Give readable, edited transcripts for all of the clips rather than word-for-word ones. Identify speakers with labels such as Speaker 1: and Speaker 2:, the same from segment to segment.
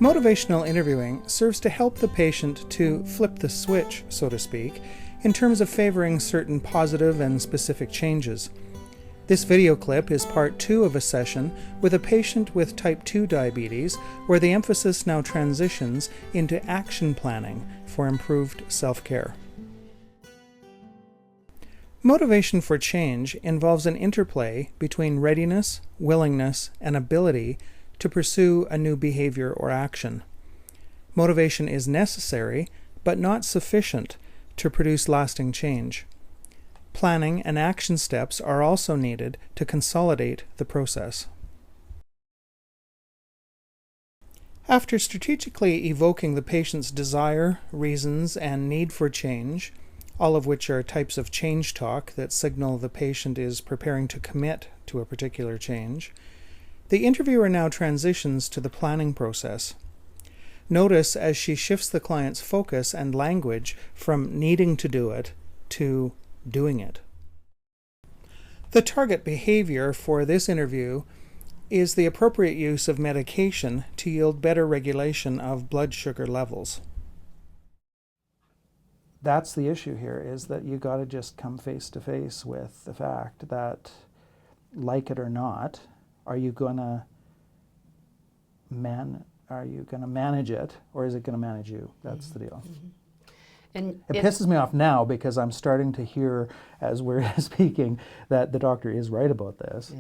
Speaker 1: Motivational interviewing serves to help the patient to flip the switch, so to speak, in terms of favoring certain positive and specific changes. This video clip is part 2 of a session with a patient with type 2 diabetes, where the emphasis now transitions into action planning for improved self-care. Motivation for change involves an interplay between readiness, willingness, and ability to pursue a new behavior or action. Motivation is necessary, but not sufficient to produce lasting change. Planning and action steps are also needed to consolidate the process. After strategically evoking the patient's desire, reasons, and need for change, all of which are types of change talk that signal the patient is preparing to commit to a particular change, the interviewer now transitions to the planning process. Notice as she shifts the client's focus and language from needing to do it to doing it. The target behavior for this interview is the appropriate use of medication to yield better regulation of blood sugar levels. That's the issue here, is that you got to just come face to face with the fact that, like it or not, are you going to manage it, or is it going to manage you? That's the deal. And it pisses me off now because I'm starting to hear, as we're speaking, that the doctor is right about this.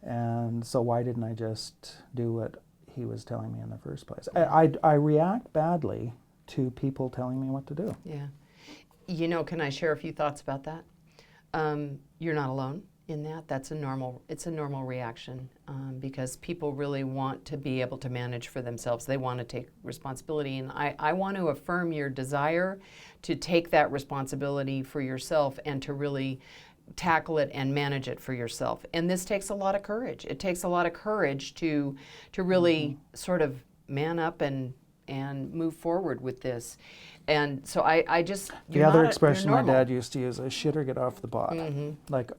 Speaker 1: And so why didn't I just do what he was telling me in the first place? I react badly to people telling me what to do.
Speaker 2: Yeah. You know, can I share a few thoughts about that? You're not alone in that. It's a normal reaction because people really want to be able to manage for themselves. They want to take responsibility, and I want to affirm your desire to take that responsibility for yourself and to really tackle it and manage it for yourself. And this takes a lot of courage. It takes a lot of courage to really sort of man up and move forward with this. And so I just...
Speaker 1: The other expression my dad used to use is shit or get off the pot. Like,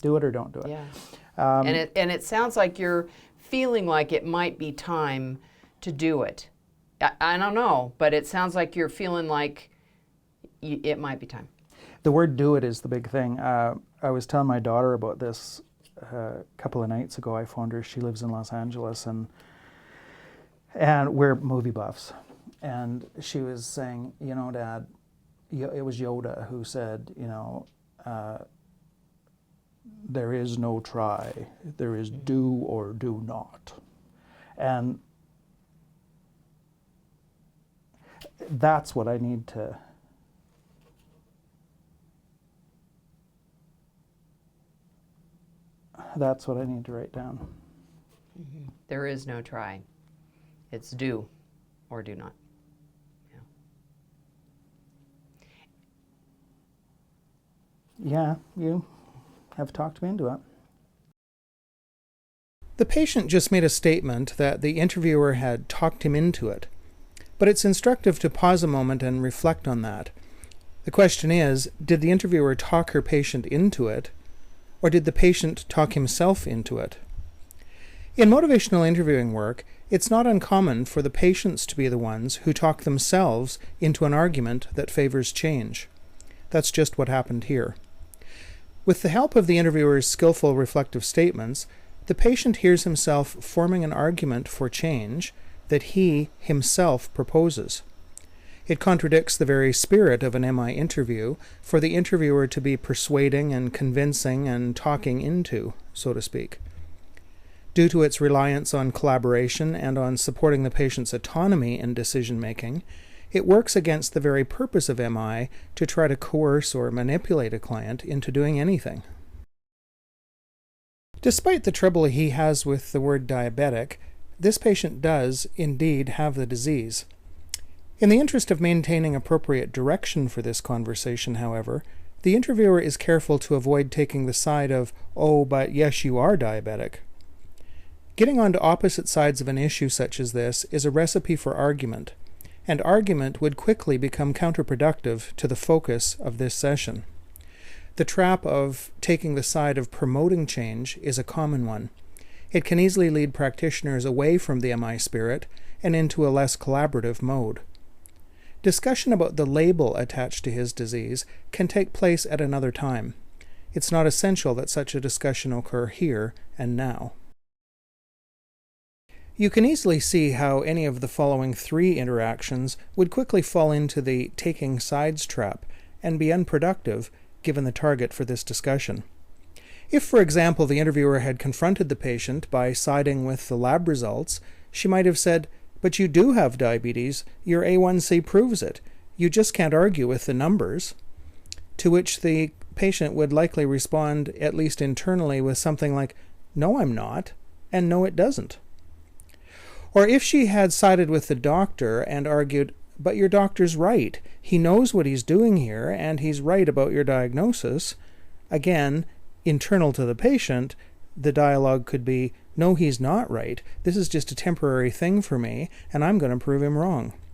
Speaker 1: do it or don't do it.
Speaker 2: Yeah. And it sounds like you're feeling like it might be time to do it. I don't know, but it sounds like you're feeling like it might be time.
Speaker 1: The word do it is the big thing. I was telling my daughter about this a couple of nights ago. I phoned her. She lives in Los Angeles, and we're movie buffs. And she was saying, you know, Dad, it was Yoda who said, you know, there is no try, there is do or do not. And that's what I need to write down.
Speaker 2: There is no try. It's do or do not.
Speaker 1: Yeah, you have talked me into it. The patient just made a statement that the interviewer had talked him into it, but it's instructive to pause a moment and reflect on that. The question is, did the interviewer talk her patient into it, or did the patient talk himself into it? In motivational interviewing work, it's not uncommon for the patients to be the ones who talk themselves into an argument that favors change. That's just what happened here. With the help of the interviewer's skillful reflective statements, the patient hears himself forming an argument for change that he himself proposes. It contradicts the very spirit of an MI interview for the interviewer to be persuading and convincing and talking into, so to speak. Due to its reliance on collaboration and on supporting the patient's autonomy in decision-making, it works against the very purpose of MI to try to coerce or manipulate a client into doing anything. Despite the trouble he has with the word diabetic, this patient does indeed have the disease. In the interest of maintaining appropriate direction for this conversation, however, the interviewer is careful to avoid taking the side of, "Oh, but yes, you are diabetic." Getting onto opposite sides of an issue such as this is a recipe for argument, and argument would quickly become counterproductive to the focus of this session. The trap of taking the side of promoting change is a common one. It can easily lead practitioners away from the MI spirit and into a less collaborative mode. Discussion about the label attached to his disease can take place at another time. It's not essential that such a discussion occur here and now. You can easily see how any of the following 3 interactions would quickly fall into the taking sides trap and be unproductive given the target for this discussion. If, for example, the interviewer had confronted the patient by siding with the lab results, she might have said, "But you do have diabetes. Your A1C proves it. You just can't argue with the numbers." To which the patient would likely respond, at least internally, with something like, "No, I'm not," and "No, it doesn't." Or if she had sided with the doctor and argued, "But your doctor's right. He knows what he's doing here, and he's right about your diagnosis," again, internal to the patient, the dialogue could be, "No, he's not right. This is just a temporary thing for me, and I'm going to prove him wrong."